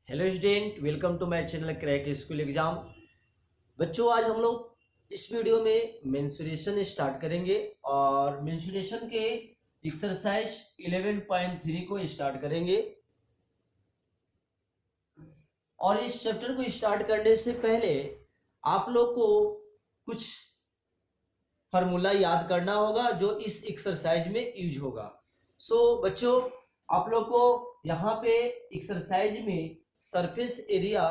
Hello student, welcome to my channel crack school exam. बच्चों, आज हम लोग इस वीडियो में मेंसुरेशन स्टार्ट करेंगे और मेंसुरेशन के एक्सरसाइज 11.3 को स्टार्ट करेंगे। और इस चैप्टर को स्टार्ट करने से पहले आप लोग को कुछ फार्मूला याद करना होगा जो इस एक्सरसाइज में यूज होगा। बच्चों, आप लोग को यहाँ पे एक्सरसाइज में सरफेस एरिया,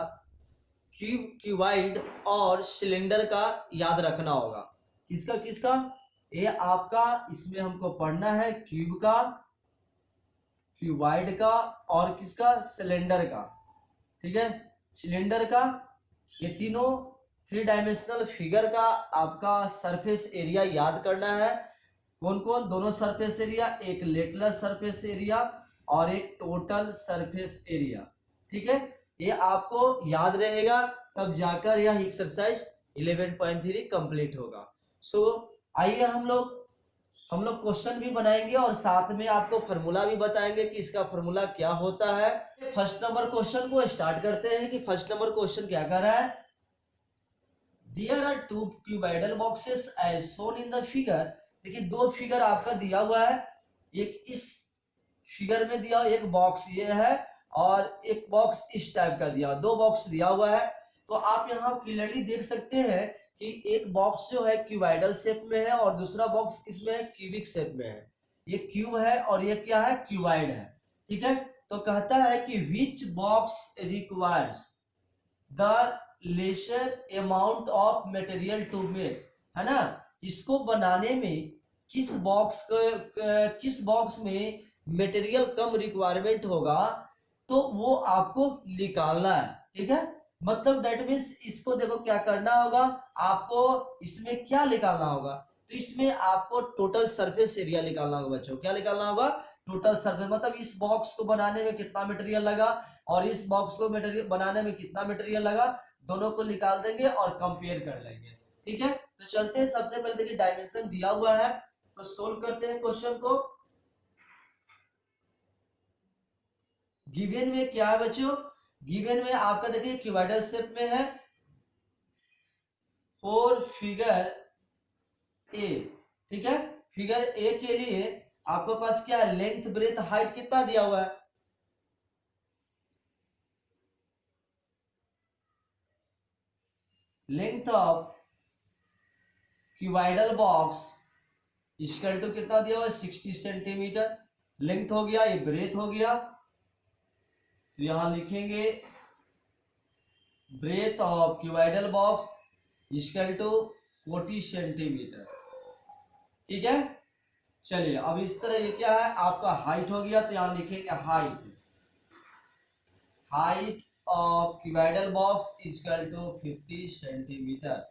क्यूब, क्यूबाइड और सिलेंडर का याद रखना होगा। किसका किसका? ये आपका इसमें हमको पढ़ना है क्यूब का, क्यूबाइड का और किसका? सिलेंडर का। ठीक है, सिलेंडर का। ये तीनों थ्री डायमेंशनल फिगर का आपका सरफेस एरिया याद करना है। कौन कौन? दोनों सरफेस एरिया, एक लेटरल सरफेस एरिया और एक टोटल सरफेस एरिया। ठीक है, ये आपको याद रहेगा, तब जाकर यह एक्सरसाइज 11.3 कंप्लीट होगा। आइए हम लोग क्वेश्चन भी बनाएंगे और साथ में आपको फार्मूला भी बताएंगे कि इसका फार्मूला क्या होता है। फर्स्ट नंबर क्वेश्चन को स्टार्ट करते हैं कि फर्स्ट नंबर क्वेश्चन क्या कर रहा है। There are two cuboidal boxes as shown in the figure। देखिए, दो फिगर आपका दिया हुआ है, एक इस फिगर में दिया, एक बॉक्स ये है और एक बॉक्स इस टाइप का दिया, दो बॉक्स दिया हुआ है। तो आप यहाँ क्लियरली देख सकते हैं कि एक बॉक्स जो है क्यूबाइडल शेप में है और दूसरा बॉक्स किसमें है? क्यूबिक शेप में है। ये क्यूब है और ये क्या है? क्यूबाइड है। ठीक है, तो कहता है कि which box requires the lesser amount of material to make, है ना। इसको बनाने में किस बॉक्स में मटेरियल कम रिक्वायरमेंट होगा, तो वो आपको निकालना है। ठीक है, मतलब दैट मीन्स इसको देखो क्या करना होगा, आपको इसमें क्या निकालना होगा, तो इसमें आपको टोटल सरफेस एरिया निकालना होगा। बच्चों, क्या निकालना होगा? टोटल सरफेस, मतलब इस बॉक्स को बनाने में कितना मटेरियल लगा और इस बॉक्स को मटेरियल बनाने में कितना मटेरियल लगा, दोनों को निकाल देंगे और कंपेयर कर लेंगे। ठीक है, तो चलते हैं। सबसे पहले देखिए, डायमेंशन दिया हुआ है तो सोल्व करते हैं क्वेश्चन को। गिवन में क्या है बच्चों? गिवन में आपका देखिए क्यूबाइडल शेप में है और फिगर ए। ठीक है, फिगर ए के लिए आपके पास क्या है? लेंथ, ब्रेथ, हाइट कितना दिया हुआ है? Length of cuboidal box equal to कितना दिया हुआ है? 60 सेंटीमीटर लेंथ हो गया, ये ब्रेथ हो गया। तो यहां लिखेंगे breadth of cuboidal box equal to 40 centimetre. ठीक है, चलिए अब इस तरह ये क्या है? आपका हाइट हो गया, तो यहां लिखेंगे height of cuboidal box equal to 50 centimetre.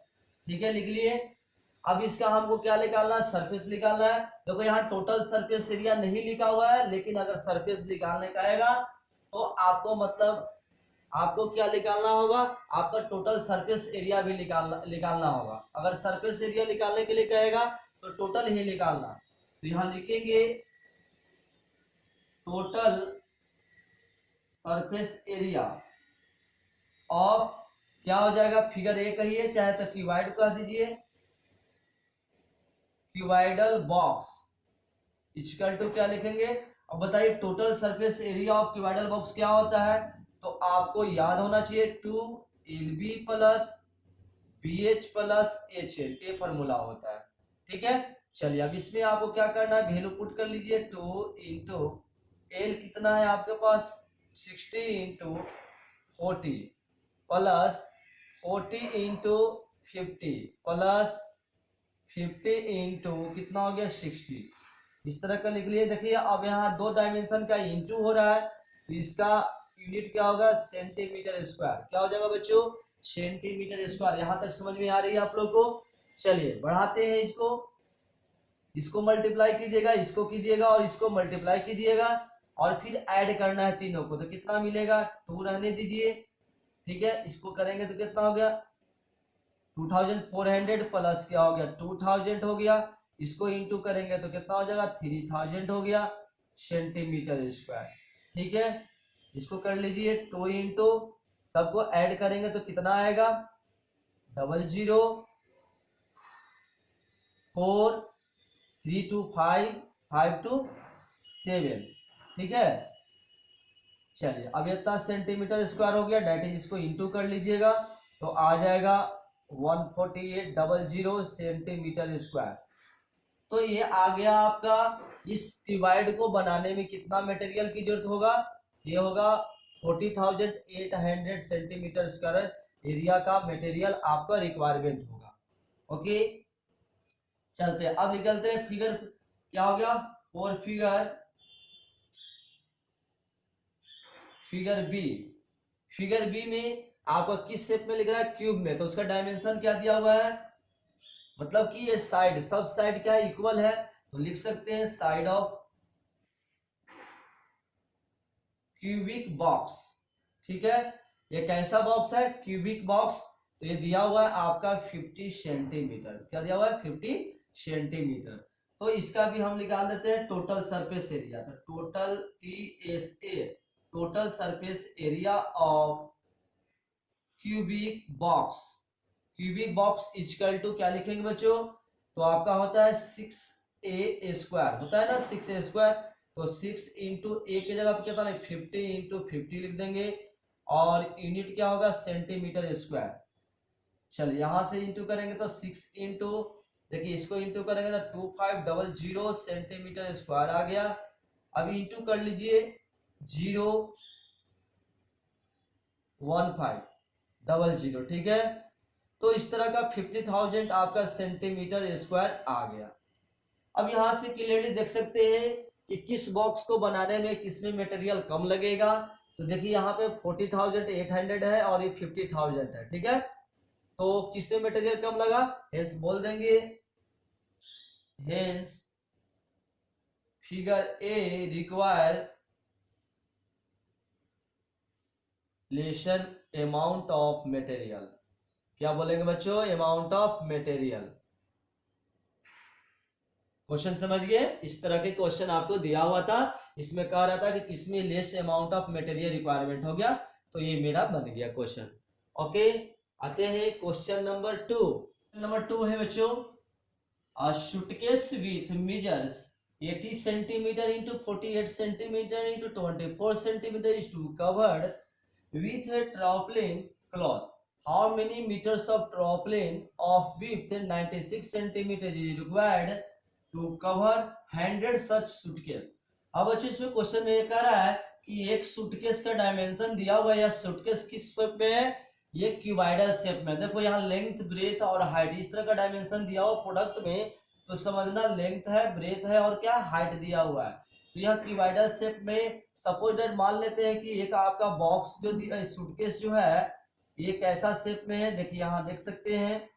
ठीक है, लिख लिए। अब इसका हमको क्या निकालना है? सरफेस निकालना है। देखो, यहाँ टोटल सरफेस एरिया नहीं लिखा हुआ है, लेकिन अगर सरफेस निकालने का आएगा तो आपको मतलब आपको क्या निकालना होगा? आपका टोटल सरफेस एरिया भी निकालना होगा। अगर सरफेस एरिया निकालने के लिए कहेगा तो टोटल ही निकालना। तो यहां लिखेंगे टोटल सरफेस एरिया ऑफ, क्या हो जाएगा? फिगर ए कहिए चाहे तो क्यूबाइड कह दीजिए, क्यूबाइडल बॉक्स इक्वल टू क्या लिखेंगे? अब बताइए total surface area of cuboidal box क्या होता है? तो आपको याद होना चाहिए 2LB plus BH plus HL, ये फॉर्मूला होता है। ठीक है, चलिए अब इसमें आपको क्या करना है? वैल्यू पुट कर लीजिए। 2 इंटू एल कितना है आपके पास? 60 into 40 plus 40 into 50 plus 50 into कितना हो गया? 60। इस तरह का लिख लिए। देखिए, अब यहाँ दो डायमेंशन का इंटू हो रहा है, तो इसका यूनिट क्या होगा? Centimetre square. क्या हो जाएगा बच्चों? Centimetre square. यहां तक समझ में आ रही है आप लोग को? चलिए बढ़ाते हैं इसको मल्टीप्लाई कीजिएगा, इसको कीजिएगा और इसको मल्टीप्लाई कीजिएगा और फिर ऐड करना है तीनों को। तो कितना मिलेगा? 2 रहने दीजिए। ठीक है, इसको करेंगे तो कितना हो गया? 2400 प्लस क्या हो गया? 2000 हो गया। इसको इंटू करेंगे तो कितना हो जाएगा? 3000 हो गया सेंटीमीटर स्क्वायर। ठीक है, इसको कर लीजिए 2 इंटू, सबको ऐड करेंगे तो कितना आएगा 004325527, ठीक है। चलिए अब ये 10 सेंटीमीटर स्क्वायर हो गया, डेट इज इसको इंटू कर लीजिएगा तो आ जाएगा 14800 सेंटीमीटर स्क्वायर। तो ये आ गया आपका। इस डिवाइड को बनाने में कितना मटेरियल की जरूरत होगा, ये होगा 40,800 सेंटीमीटर स्क्वायर एरिया का मटेरियल आपका रिक्वायरमेंट होगा। ओके चलते हैं, अब निकलते हैं फिगर क्या हो गया, और फिगर बी। फिगर बी में आपका किस शेप में लिख रहा है, क्यूब में, तो उसका डायमेंशन क्या दिया हुआ है, मतलब कि ये साइड, सब साइड क्या है इक्वल है, तो लिख सकते हैं साइड ऑफ क्यूबिक बॉक्स, ठीक है। ये कैसा बॉक्स है, क्यूबिक बॉक्स, तो ये दिया हुआ है आपका 50 सेंटीमीटर, क्या दिया हुआ है 50 सेंटीमीटर। तो इसका भी हम निकाल देते हैं टोटल सरफेस एरिया, तो total TSA, total surface area of cubic box. Cubic box equal to क्या लिखेंगे बच्चों, तो आपका होता है 6a स्क्वायर, होता है ना 6a स्क्वायर, तो 6 इंटू ए की जगह पे कितना है 50 इंटू 50 लिख देंगे, और यूनिट क्या होगा सेंटीमीटर स्क्वायर। चलिए यहां से इंटू करेंगे तो 6 इंटू, देखिए इसको इंटू करेंगे तो 2500 सेंटीमीटर स्क्वायर आ गया। अब इंटू कर लीजिए 01500, ठीक है। तो इस तरह का 50,000 आपका सेंटीमीटर स्क्वायर आ गया। अब यहां से क्लियरली देख सकते हैं कि किस बॉक्स को बनाने में किसमें मटेरियल कम लगेगा। तो देखिए यहाँ पे 40,800 है और ये 50,000 है, ठीक है। तो किसमें मटेरियल कम लगा, हेंस बोल देंगे, hence figure A require lesson amount of material. क्या बोलेंगे बच्चों, अमाउंट ऑफ मटेरियल। क्वेश्चन समझ गए, इस तरह के क्वेश्चन आपको दिया हुआ था, इसमें कह रहा था कि किसमें less amount of material requirement हो गया, तो ये मेरा बन गया क्वेश्चन। ओके आते हैं क्वेश्चन नंबर 2। नंबर 2 है बच्चों, a suitcase with measures 80 centimeter into 48 centimeter into 24 centimeter is to covered with a tarpaulin cloth. How many meters of tarpaulin of width 96 centimeter is required to cover 100 such suitcase? अब बच्चों इसमें question में ये कह रहा है कि एक सूटकेस का डायमेंशन दिया हुआ है, या सूटकेस किस शेप में है, ये क्यूबाइडल शेप में। देखो यहाँ लेंथ ब्रेथ और हाइट इस तरह का डायमेंशन दिया हुआ प्रोडक्ट में, तो समझना लेंथ है ब्रेथ है और क्या हाइट दिया हुआ है। तो यह क्यूबाइडल शेप में सपोज दैट मान लेते हैं कि एक आपका बॉक्स जो सूटकेस जो है ये कैसा शेप में है, देखिए यहाँ देख सकते हैं,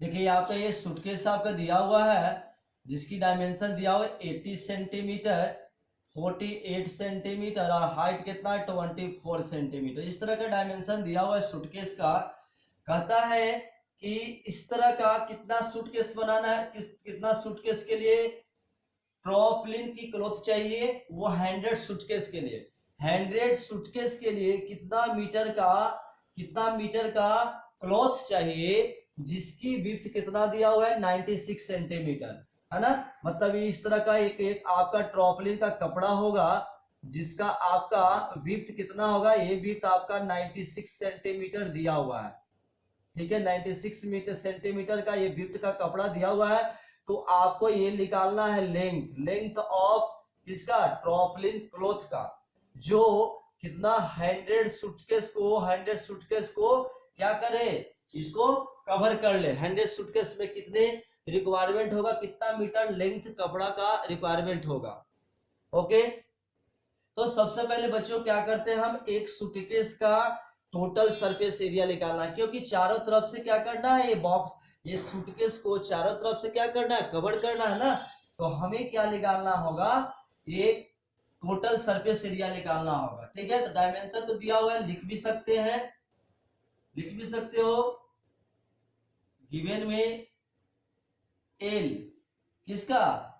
देखिए यहाँ पे ये सूटकेस आपका दिया हुआ है जिसकी डायमेंशन दिया हुआ है 80 सेंटीमीटर, 48 सेंटीमीटर और हाइट कितना है 24 सेंटीमीटर। इस तरह का डायमेंशन दिया हुआ है सूटकेस का। कहता है कि इस तरह का कितना सूटकेस बनाना है, कितना सूटकेस के लिए ट्रॉपलिन की क्लॉथ चाहिए, वो 100 सूटकेस के लिए, 100 सूटकेस के लिए कितना मीटर का क्लॉथ चाहिए, जिसकी विड्थ कितना दिया हुआ है 96 सेंटीमीटर, है ना। मतलब इस तरह का एक आपका ट्रॉपलिन का कपड़ा होगा जिसका आपका विड्थ कितना होगा, ये विड्थ आपका 96 सेंटीमीटर दिया हुआ है, ठीक है। 96 सेंटीमीटर का ये विड्थ का कपड़ा दिया हुआ है। तो आपको ये निकालना है लेंथ ऑफ इसका ट्रॉपलिन क्लॉथ का, जो कितना 100 सूटकेस को क्या करे, इसको कवर कर ले। 100 सूटकेस में कितने रिक्वायरमेंट होगा, कितना मीटर लेंथ कपड़ा का रिक्वायरमेंट होगा। ओके तो सबसे पहले बच्चों क्या करते हैं, हम एक सूटकेस का टोटल सरफेस एरिया निकालना है, क्योंकि चारों तरफ से क्या करना है, ये बॉक्स ये सूटकेस को चारों तरफ से क्या करना है, कवर करना है ना। तो हमें क्या निकालना होगा, एक टोटल सरफेस एरिया निकालना होगा। ठीक है, तो डायमेंशन तो दिया हुआ है, लिख भी सकते हैं, लिख भी सकते हो। गिवन में एल किसका,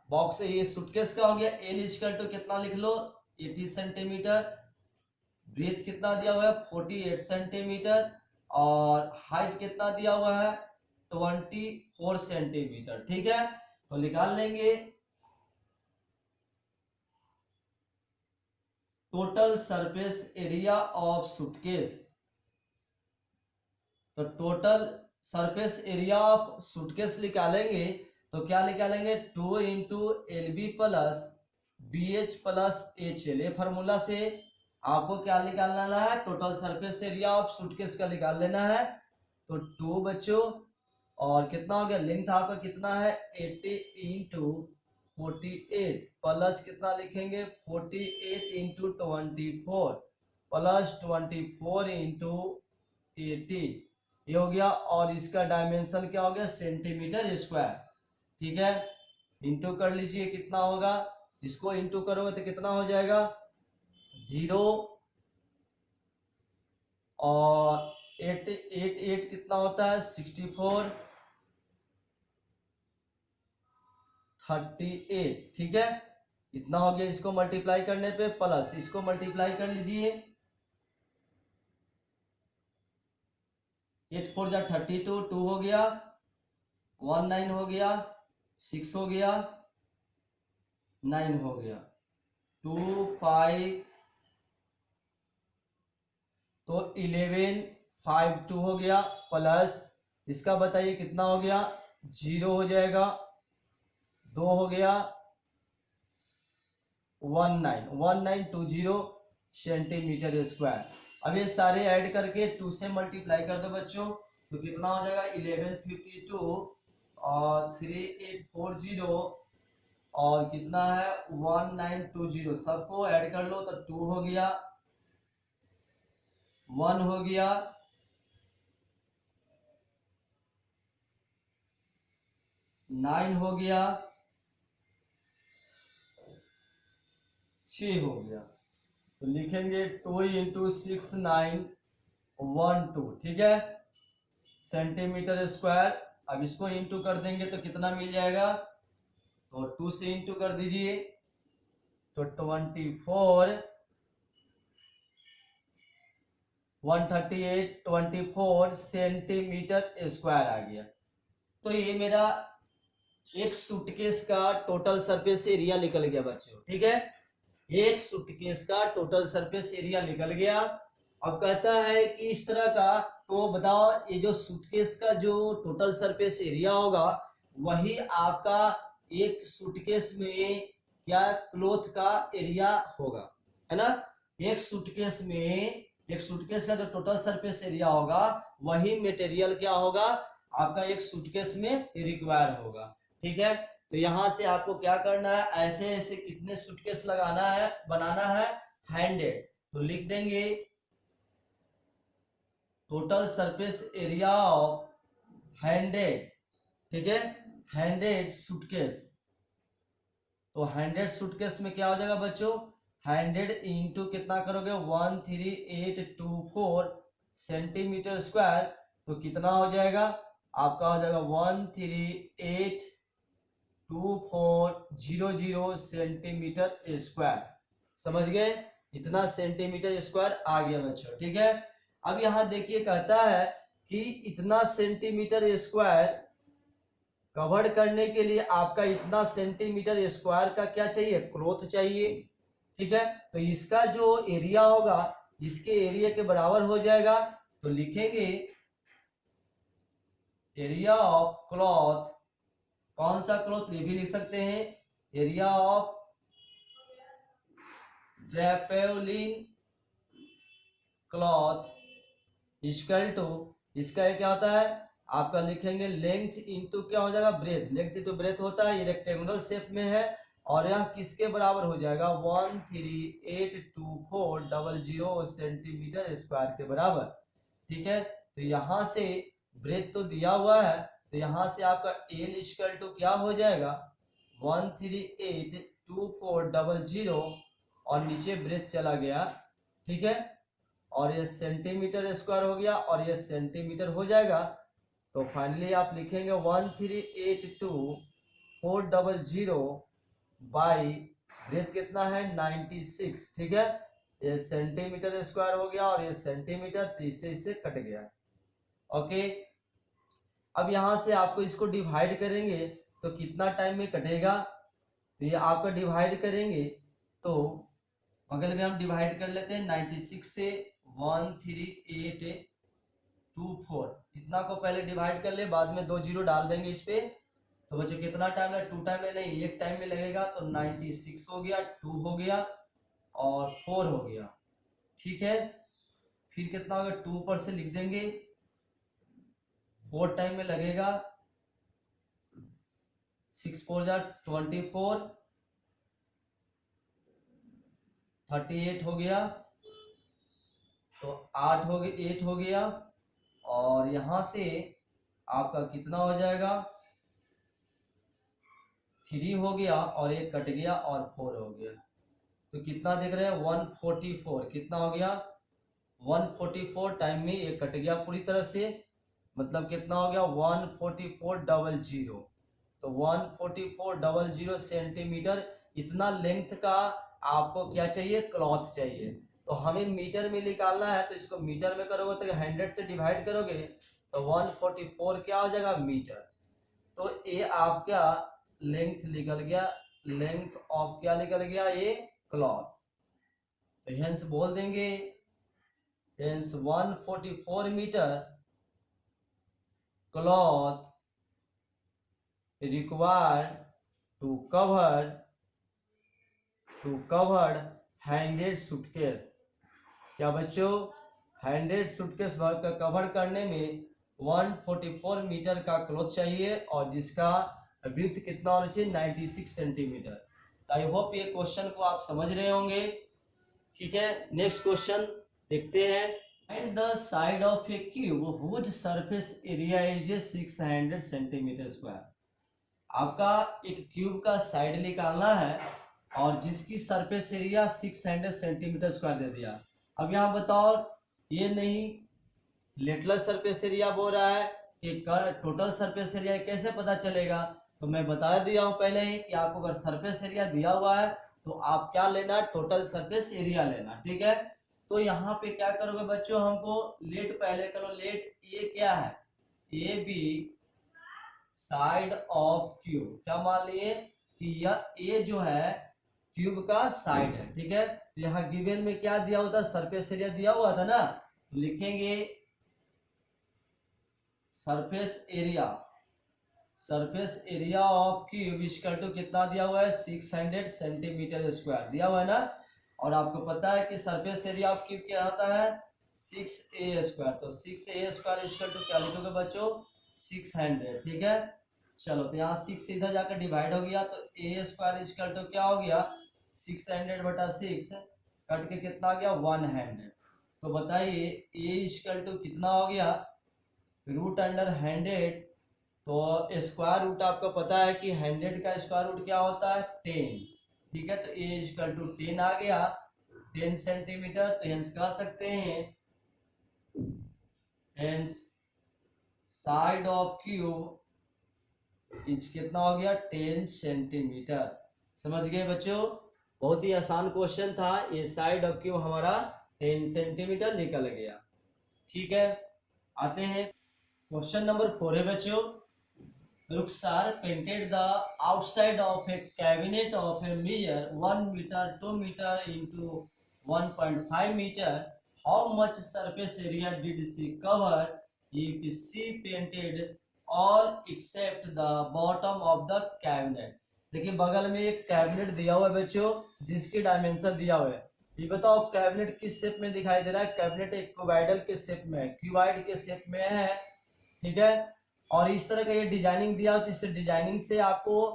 बॉक्स ये सूटकेस का हो गया, एल इक्वल टू कितना लिख लो 80 सेंटीमीटर, ब्रेथ कितना दिया हुआ है 48 सेंटीमीटर, और हाइट कितना दिया हुआ है 24 सेंटीमीटर। ठीक है, तो निकाल लेंगे total surface area of suitcase. तो total surface area of suitcase निकालेंगे तो क्या निकालेंगे, 2 into L B plus B H plus H L. ये फॉर्मूला से आपको क्या निकालना है, total surface area of suitcase का निकाल लेना है। तो 2 बच्चों और कितना हो गया, लेंथ आपका कितना है 80 इंटू 48 प्लस कितना लिखेंगे 48 इंटू 24 प्लस 24 इंटू 80, ये हो गया। और इसका डायमेंशन क्या हो गया सेंटीमीटर स्क्वायर। ठीक है, इंटू कर लीजिए कितना होगा, इसको इंटू करोगे तो कितना हो जाएगा 0 और 8 8 8 कितना होता है 64 38। ठीक है, इतना हो गया, इसको मल्टीप्लाई करने पे प्लस इसको मल्टीप्लाई कर लीजिए, 8 4 जा 32, 2 हो गया 19 हो गया 6 हो गया 9 हो गया 2 5, तो 11 5 2 हो गया प्लस इसका बताइए कितना हो गया 0 हो जाएगा, 2 हो गया 1920 सेंटीमीटर स्क्वायर। अब ये सारे ऐड करके 2 से मल्टीप्लाई कर दो बच्चों, तो कितना हो जाएगा 1152 और 3840 और कितना है 1920, सबको ऐड कर लो तो 2 हो गया 1 हो गया 9 हो गया 6 हो गया। तो लिखेंगे 2 इंटू 6 9 1 2। ठीक है, सेंटीमीटर स्क्वायर। अब इसको इंटू कर देंगे तो कितना मिल जाएगा, तो 2 से इंटू कर दीजिए तो 24 138 24 सेंटीमीटर स्क्वायर आ गया। तो ये मेरा एक सूटकेस का टोटल सरफेस एरिया निकल गया बच्चों। ठीक है, एक सूटकेस का टोटल सरफेस एरिया निकल गया। अब कहता है कि इस तरह का, तो बताओ ये जो सूटकेस का जो टोटल सरफेस एरिया होगा वही आपका एक सूटकेस में क्या क्लॉथ का एरिया होगा, है ना। एक सूटकेस में, एक सूटकेस का जो टोटल सरफेस एरिया होगा वही मटेरियल क्या होगा आपका एक सूटकेस में रिक्वायर होगा। ठीक है, तो यहां से आपको क्या करना है, ऐसे ऐसे कितने सूटकेस लगाना है, बनाना है 100। तो लिख देंगे टोटल सरफेस एरिया ऑफ 100। ठीक है, 100 सूटकेस। तो 100 सूटकेस में क्या हो जाएगा बच्चों, 100 इंटू कितना करोगे 13824 सेंटीमीटर स्क्वायर, तो कितना हो जाएगा आपका, हो जाएगा 1382400 सेंटीमीटर स्क्वायर। समझ गए, इतना सेंटीमीटर स्क्वायर आ गया बच्चों। ठीक है, अब यहां देखिए कहता है कि इतना सेंटीमीटर स्क्वायर कवर करने के लिए आपका इतना सेंटीमीटर स्क्वायर का क्या चाहिए, क्लॉथ चाहिए। ठीक है, तो इसका जो एरिया होगा इसके एरिया के बराबर हो जाएगा। तो लिखेंगे एरिया ऑफ क्लॉथ, कौन सा क्लॉथ ये भी लिख सकते हैं, area of tarpaulin cloth equal to, इसका क्या होता है आपका, लिखेंगे लेंथ इंटू क्या हो जाएगा ब्रेथ, लेंथ इंटू ब्रेथ होता है, ये रेक्टेंगुलर शेप में है और यह किसके बराबर हो जाएगा 1382400 सेंटीमीटर स्क्वायर के बराबर। ठीक है, तो यहां से ब्रेथ तो दिया हुआ है, तो यहां से आपका एल इक्वल टू क्या हो जाएगा 1382400 और नीचे ब्रेथ चला गया, ठीक है, और ये सेंटीमीटर स्क्वायर हो गया और ये सेंटीमीटर हो जाएगा। तो फाइनली आप लिखेंगे 1382400 बाई ब्रेथ कितना है 96, ठीक है, ये सेंटीमीटर स्क्वायर हो गया और ये सेंटीमीटर, तो इससे कट गया। ओके, अब यहां से आपको इसको डिवाइड करेंगे तो कितना टाइम में कटेगा, तो ये आपका डिवाइड करेंगे तो बगल में हम डिवाइड कर लेते हैं 96 से 13824, इतना को पहले डिवाइड कर ले, बाद में 2 जीरो डाल देंगे इस पे। तो बच्चों कितना टाइम लगे, 2 टाइम नहीं, एक टाइम में लगेगा। तो 96 हो गया, 2 हो गया और 4 हो गया, ठीक है। फिर कितना होगा, 2 ऊपर से लिख देंगे, 4 टाइम में लगेगा, 6 4 जा 24, 38 हो गया, तो 8 हो गया, 8 हो गया, और यहां से आपका कितना हो जाएगा, 3 हो गया और 1 कट गया और 4 हो गया। तो कितना देख रहे हैं 144, कितना हो गया 144 टाइम में ये कट गया पूरी तरह से, मतलब कितना हो गया 14400। तो 14400 सेंटीमीटर, इतना लेंथ का आपको क्या चाहिए, क्लॉथ चाहिए। तो हमें मीटर में निकालना है, तो इसको मीटर में करोगे तो 100 से डिवाइड करोगे तो 144 क्या हो जाएगा मीटर। तो ये आपका लेंथ निकल गया, लेंथ ऑफ क्या निकल गया, ये क्लॉथ। तो हेंस बोल देंगे, hence 144 metre cloth required to cover 100 suitcase. क्या बच्चों, 100 सूटकेस का कवर करने में 144 मीटर का क्लॉथ चाहिए और जिसका विड्थ कितना होना चाहिए 96 सेंटीमीटर। आई होप ये क्वेश्चन को आप समझ रहे होंगे, ठीक है। नेक्स्ट क्वेश्चन देखते हैं। At the side of a cube whose surface area is 600 centimetre square. आपका एक क्यूब का साइड निकालना है और जिसकी सरफेस एरिया 600 सेंटीमीटर स्क्वायर दे दिया। अब यहाँ बताओ, ये नहीं लेटरल सरफेस एरिया बोल रहा है कि टोटल सरफेस एरिया कैसे पता चलेगा। तो मैं बता दिया हूँ पहले ही कि आपको अगर सरफेस एरिया दिया हुआ है तो आप क्या लेना, टोटल सरफेस एरिया लेना, ठीक है। तो यहाँ पे क्या करोगे बच्चों, हमको लेट पहले करो, लेट ये क्या है, a be side of cube, क्या मान लिए कि यह ए जो है क्यूब का साइड है, ठीक है। तो यहाँ गिवन में क्या दिया होता, सरफेस एरिया दिया हुआ था ना, तो लिखेंगे surface area of cube equal to कितना दिया हुआ है 600 सेंटीमीटर स्क्वायर दिया हुआ है ना। और आपको पता है कि सरफेस एरिया ऑफ क्यूब क्या होता है 6a स्क्वायर। तो 6a स्क्वायर इक्वल टू क्या लिखोगे बच्चों 600, ठीक है। चलो तो यहाँ 6 इधर जाकर डिवाइड हो गया तो a स्क्वायर इक्वल टू क्या हो गया 600 बटा 6 कट के कितना आ गया 100। तो बताइए a इक्वल टू कितना हो गया रूट अंडर 100। तो स्क्वायर रूट आपको पता है कि 100 का स्क्वायर रूट क्या होता है 10, ठीक है। तो a इक्वल टू 10 आ गया 10 सेंटीमीटर। तो हेंस कह सकते हैं hence side of cube is कितना हो गया 10 सेंटीमीटर। समझ गए बच्चों, बहुत ही आसान क्वेश्चन था। ये साइड ऑफ क्यूब हमारा 10 सेंटीमीटर निकल गया, ठीक है। आते हैं क्वेश्चन नंबर 4 है बच्चों। Rukhsar painted the outside of a cabinet of a measure 1 metre 2 metre into 1.5 metre. How much surface area did she cover if she painted all except the bottom of the cabinet। देखिए बगल में एक cabinet दिया हुआ है बच्चों जिसकी dimension दिया हुआ है। ये बताओ कैबिनेट किस शेप में दिखाई दे रहा है, कैबिनेट एक क्यूबाइडल के शेप में है, क्यूबाइड के शेप में है, ठीक है। और इस तरह का ये डिजाइनिंग दिया हो तो इस डिजाइनिंग से आपको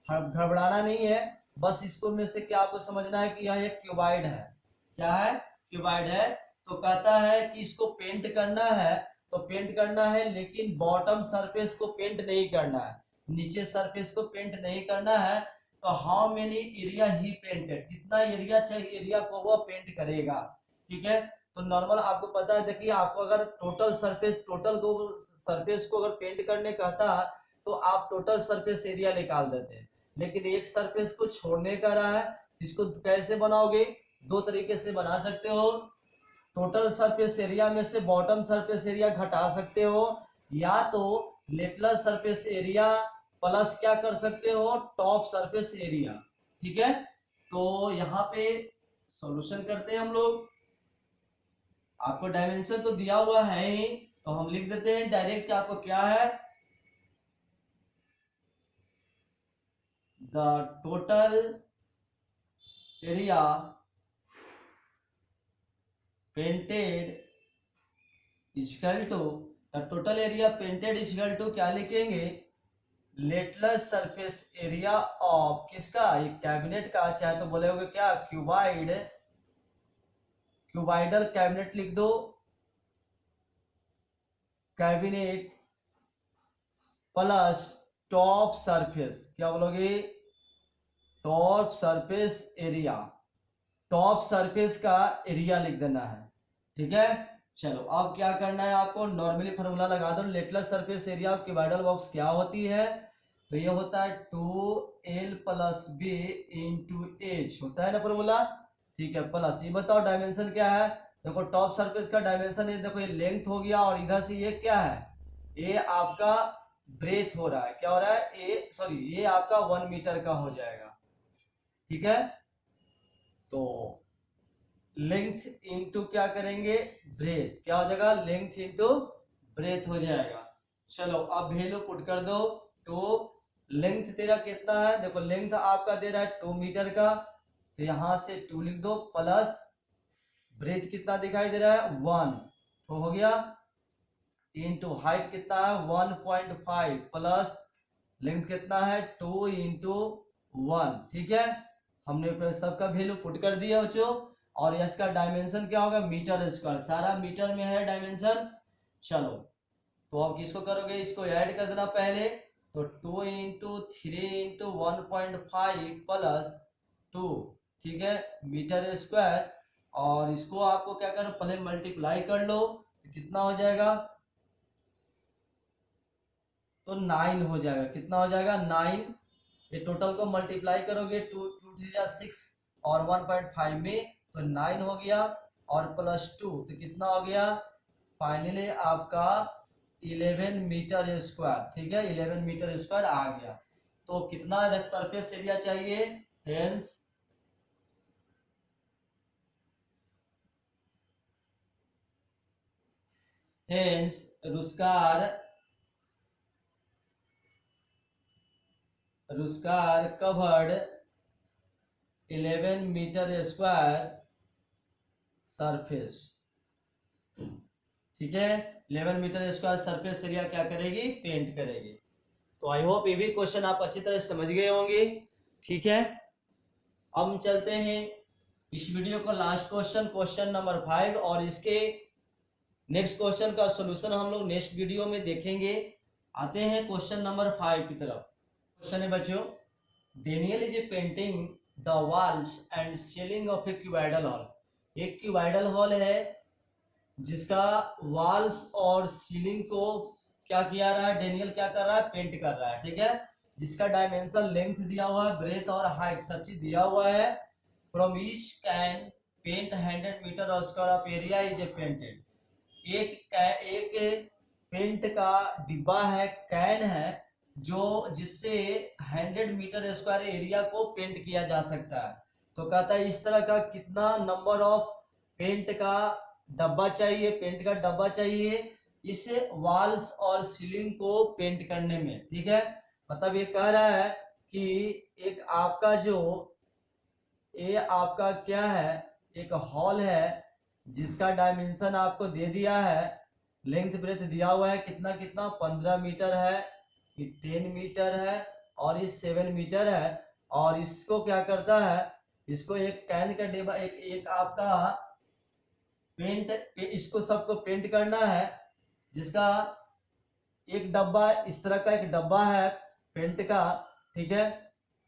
घबराना नहीं है, बस इसको में से क्या आपको समझना है कि यह एक क्यूबाइड है। क्या है, क्यूबाइड है। तो कहता है कि इसको पेंट करना है तो पेंट करना है लेकिन बॉटम सरफेस को पेंट नहीं करना है। नीचे सरफेस को पेंट नहीं करना है, तो how many area he painted, कितना एरिया चाहिए, एरिया को वो पेंट करेगा। ठीक है, तो नॉर्मल आपको पता है, देखिए आपको अगर टोटल सरफेस को अगर पेंट करने कहता तो आप टोटल सरफेस एरिया निकाल देते हैं, लेकिन एक सरफेस को छोड़ने का रहा है, इसको कैसे बनाओगे, दो तरीके से बना सकते हो। टोटल सरफेस एरिया में से बॉटम सरफेस एरिया घटा सकते हो, या तो लेटरल सरफेस एरिया प्लस क्या कर सकते हो, टॉप सरफेस एरिया। ठीक है, तो यहाँ पे सॉल्यूशन करते हैं हम लोग। आपको डायमेंशन तो दिया हुआ है ही, तो हम लिख देते हैं डायरेक्ट, आपको क्या है, the total area painted equal to, the total area painted equal to क्या लिखेंगे, लेटरल सरफेस एरिया ऑफ किसका, एक कैबिनेट का, चाहे तो बोलेगे क्या, क्यूबाइडल कैबिनेट लिख दो, कैबिनेट प्लस टॉप सरफेस, क्या बोलोगे, top surface area, top surface का एरिया लिख देना है। ठीक है, चलो अब क्या करना है आपको, नॉर्मली फॉर्मूला लगा दो, lateral surface area of cuboidal box क्या होती है, तो ये होता है 2l + b × h, होता है ना फॉर्मूला। ठीक है, प्लस ये बताओ डायमेंशन क्या है, देखो टॉप सरफेस का डायमेंशन है, देखो ये लेंथ हो गया, और इधर से ये क्या है, ये आपका ब्रेथ हो रहा है, क्या हो रहा है, ये आपका 1 मीटर का हो जाएगा। ठीक है, तो लेंथ इंटू क्या करेंगे, ब्रेथ, क्या हो जाएगा, लेंथ इंटू ब्रेथ हो जाएगा। चलो अब वैल्यू पुट कर दो, तो लेंथ तेरा कितना है, देखो लेंथ आपका दे रहा है 2 मीटर का, तो यहां से 2 लिख दो, प्लस ब्रेथ कितना दिखाई दे रहा है 1, तो हो गया, इंटू हाइट कितना है 1.5, प्लस लेंथ कितना है 2 × 1। ठीक है, हमने फिर सबका वैल्यू पुट कर दिया बच्चों, और इसका डायमेंशन क्या होगा, मीटर स्क्वायर, सारा मीटर में है डायमेंशन। चलो तो अब किसको करोगे, इसको ऐड कर देना पहले, तो 2 × 3 × 1.5 प्लस 2, ठीक है, मीटर स्क्वायर, और इसको आपको क्या करो, पहले मल्टीप्लाई कर लो, तो कितना हो जाएगा, तो 9 हो जाएगा, कितना हो जाएगा 9, ये टोटल को मल्टीप्लाई करोगे 2 2 3 6 और 1.5 में, तो 9 हो गया, और प्लस 2 तो कितना हो गया, फाइनली आपका 11 मीटर स्क्वायर। ठीक है, 11 मीटर स्क्वायर आ गया। तो कितना सरफेस एरिया चाहिए, hence Rukhsar covered 11 metre square surface. ठीक है, 11 मीटर स्क्वायर सरफेस एरिया क्या करेगी, पेंट करेगी। तो आई होप ये भी क्वेश्चन आप अच्छी तरह समझ गए होंगे। ठीक है, अब हम चलते हैं इस वीडियो का लास्ट क्वेश्चन नंबर 5, और इसके नेक्स्ट क्वेश्चन का सॉल्यूशन हम लोग नेक्स्ट वीडियो में देखेंगे। आते हैं क्वेश्चन नंबर 5 की तरफ। क्वेश्चन है बच्चों, Daniel is painting the walls and ceiling of A cuboidal hall. एक क्यूबाइडल हॉल है जिसका वॉल्स और सीलिंग को क्या किया रहा है, डेनियल क्या कर रहा है, पेंट कर रहा है। ठीक है, जिसका डायमेंशन लेंथ दिया हुआ है, ब्रेथ और हाइट सब चीज दिया हुआ है। From each can paint 100 metre square of area is a painted. एक पेंट का डिब्बा है, कैन है, जो जिससे 100 मीटर स्क्वायर एरिया को पेंट किया जा सकता है। तो कहता है इस तरह का कितना नंबर ऑफ पेंट का डब्बा चाहिए, पेंट का डब्बा चाहिए इस वॉल्स और सीलिंग को पेंट करने में। ठीक है, मतलब ये कह रहा है कि एक आपका जो ये आपका क्या है, एक हॉल है जिसका डायमेंशन आपको दे दिया है, लेंथ ब्रेथ दिया हुआ है, कितना कितना 15 मीटर है, ये 10 मीटर है, और ये 7 मीटर है। और इसको क्या करता है, इसको एक कैन का डिब्बा, एक आपका पेंट, इसको सबको पेंट करना है, जिसका एक डब्बा, इस तरह का एक डब्बा है, पेंट का, ठीक है,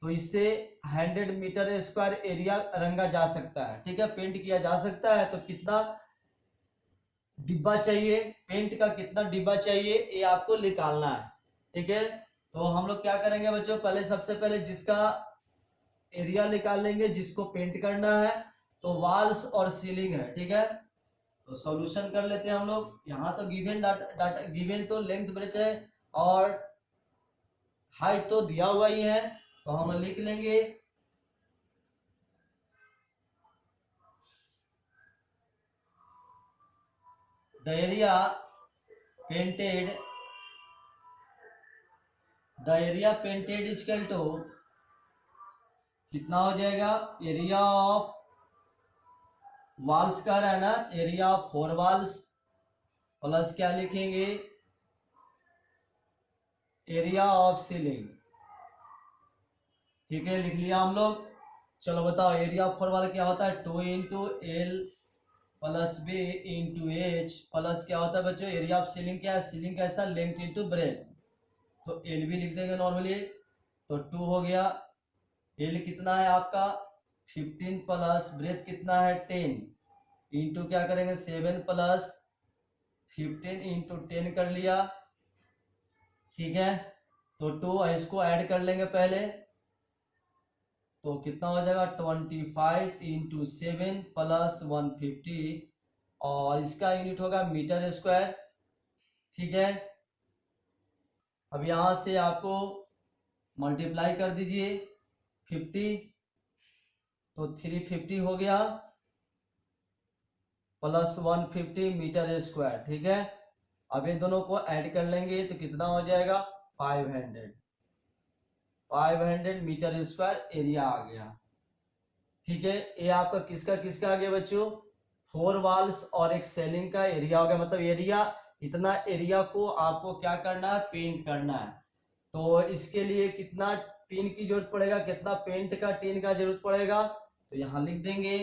तो इससे 100 मीटर स्क्वायर एरिया रंगा जा सकता है, ठीक है, पेंट किया जा सकता है। तो कितना डिब्बा चाहिए, पेंट का कितना डिब्बा चाहिए, ये आपको निकालना है, ठीक है। तो हम लोग क्या करेंगे बच्चों, पहले सबसे पहले जिसका एरिया निकाल लेंगे, जिसको पेंट करना है, तो वॉल्स और सीलिंग है, ठीक है। तो सॉल्यूशन कर लेते हैं हम लोग। यहाँ तो गिवन डाटा गिवन तो लेंथ ब्रेथ है और हाइट तो दिया हुआ ही है, तो हम लिख लेंगे the area painted equal to कितना हो जाएगा, एरिया ऑफ वॉल्स का है ना, एरिया ऑफ 4 वॉल्स प्लस क्या लिखेंगे, एरिया ऑफ सीलिंग, ठीक है, लिख लिया हम लोग। चलो बताओ एरिया ऑफ 4 वॉल क्या होता है, 2 into L plus B into H plus क्या होता है बच्चों, एरिया ऑफ सीलिंग क्या है, सीलिंग कैसा, लेंथ इंटू ब्रेथ, तो एल भी लिख देंगे नॉर्मली, तो 2 हो गया। एल कितना है आपका 15 प्लस ब्रेथ कितना है 10 इंटू क्या करेंगे 7 प्लस 15 इंटू 10 कर लिया, ठीक है। तो 2 इसको ऐड कर लेंगे पहले, तो कितना हो जाएगा 25 इंटू 7 प्लस 150 और इसका यूनिट होगा मीटर स्क्वायर, ठीक है। अब यहां से आपको मल्टीप्लाई कर दीजिए 50, तो 350 हो गया प्लस 150 मीटर स्क्वायर, ठीक है। अब ये दोनों को ऐड कर लेंगे तो कितना हो जाएगा 500 मीटर स्क्वायर एरिया आ गया, ठीक है। ये आपका किसका किसका आ गया बच्चों, 4 वॉल्स और एक सेलिंग का एरिया हो गया, मतलब एरिया, इतना एरिया को आपको क्या करना है, पेंट करना है। तो इसके लिए कितना टीन की जरूरत पड़ेगा, कितना पेंट का टीन का जरूरत पड़ेगा, तो यहां लिख देंगे,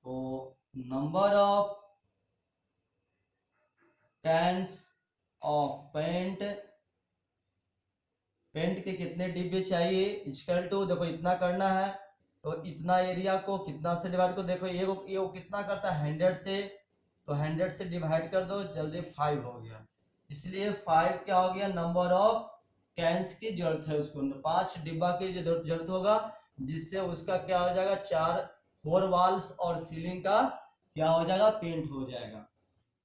तो number of cans of paint के कितने डिब्बे चाहिए इक्वल टू, देखो इतना करना है, तो इतना एरिया को कितना से डिवाइड करो, देखो ये कितना करता है 100 से, तो 100 से डिवाइड कर दो, जल्दी 5 हो गया, इसलिए 5 क्या हो गया, नंबर ऑफ कैंस की जरूरत है उसको, 5 डिब्बा की जरूरत होगा, जिससे उसका क्या हो जाएगा 4 वॉल्स और सीलिंग का क्या हो जाएगा, पेंट हो जाएगा।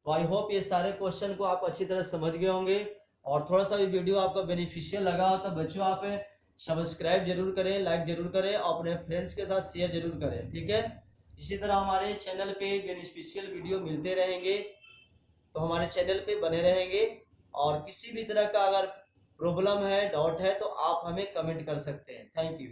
तो आई होप ये सारे क्वेश्चन को आप अच्छी तरह समझ गए होंगे, और थोड़ा सा भी वीडियो आपका बेनिफिशियल लगा हो तो बच्चों आप सब्सक्राइब जरूर करें, लाइक जरूर करें और अपने फ्रेंड्स के साथ शेयर जरूर करें, ठीक है। इसी तरह हमारे चैनल पे बेनिफिशियल वीडियो मिलते रहेंगे, तो हमारे चैनल पे बने रहेंगे, और किसी भी तरह का अगर प्रॉब्लम है, डाउट है, तो आप हमें कमेंट कर सकते हैं। Thank you.